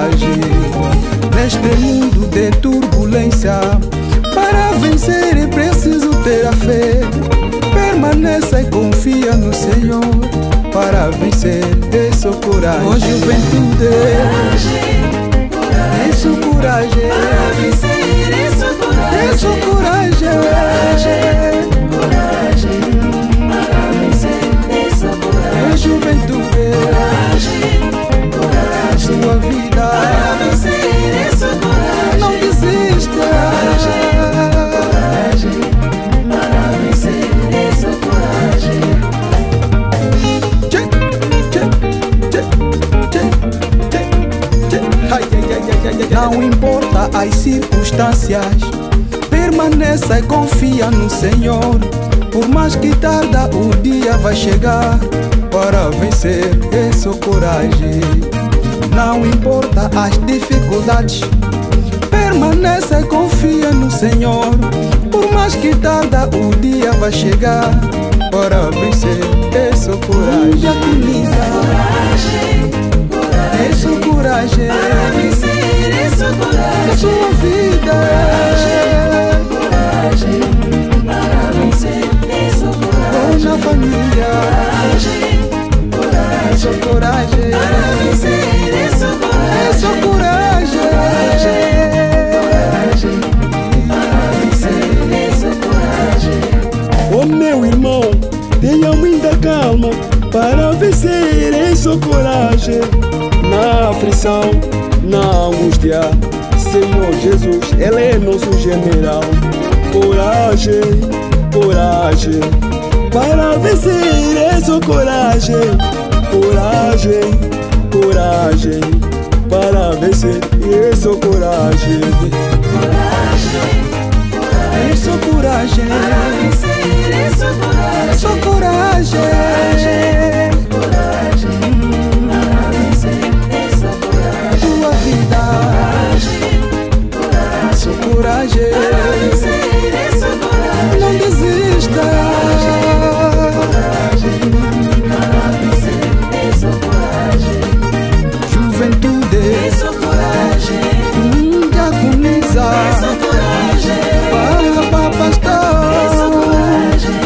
coragem. Neste mundo de turbulência, para vencer é preciso ter a fé. Permaneça e confia no Senhor. Para vencer é só coragem. Ó juventude, é só coragem. Para vencer é só coragem. É só coragem. Coragem. Para vencer é só coragem. É juventude, Coragem. sua vida. Para vencer é só coragem. Não desista. Coragem. Para vencer é só coragem. Não importa as circunstâncias, permaneça e confia no Senhor. Por mais que tarda, o dia vai chegar. Para vencer é só coragem. Não importa as dificuldades, permaneça e confia no Senhor. Por mais que tarda, o dia vai chegar. Para vencer é só coragem. É só coragem. Para vencer é só coragem. Na sua vida. Coragem. Para vencer é só coragem. Na família. É só coragem. Para vencer é só coragem. É só coragem. Para vencer é só coragem. Oh meu irmão, tenha muita calma. Para vencer é só coragem. Na aflição, na angústia, Senhor Jesus, Ele é nosso general. Coragem, coragem. Para vencer é só coragem. Coragem, coragem. Para vencer é só coragem. É só coragem. Para vencer é só coragem. É só coragem. Coragem. Para vencer é só coragem. Tua vida. É só coragem. Para vencer é só coragem. Não desista. Para vencer é só coragem. Juventude, É só coragem. diaconisa, É só coragem. para pastor. É só coragem.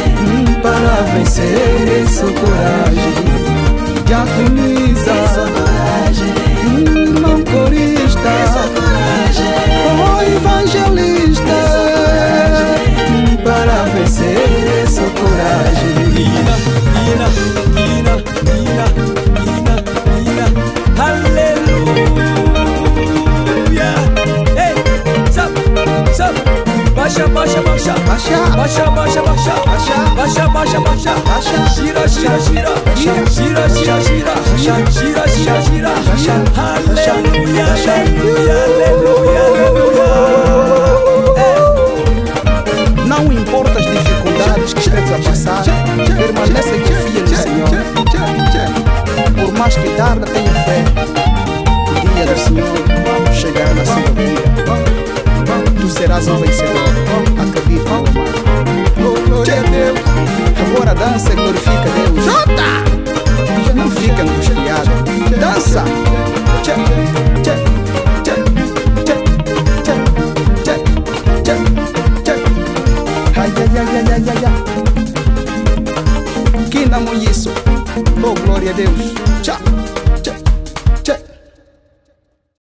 Para vencer é só coragem. Diaconisa, É só coragem. não corista, É só coragem. oh evangelista. Para vencer é só coragem. Aleluia. Ei, sab. Baixa, baixa, baixa. Baixa, Baixa, baixa, baixa. baixa, Baixa, baixa, baixa. baixa. Gira, gira, gira. Gira, gira, gira. Gira, gira, gira. Aleluia, aleluia, aleluia, aleluia. Não importa as dificuldades que esteja a passar, permaneça e confia no Senhor. Por mais que tarde, tenha fé. O dia do Senhor chegará na sua vida. Tu serás um vencedor. Acredita, meu amado. Oh, glória a Deus. Agora dança e glorifica Deus. Já não fica angustiado. Dança. Tchê, tchê, tchê, tchê, tchê, tchê, tchê, tchê. Ai, ai, ai, ai, ai, ai, ai. Que namo isso. Oh, glória a Deus. Tchau.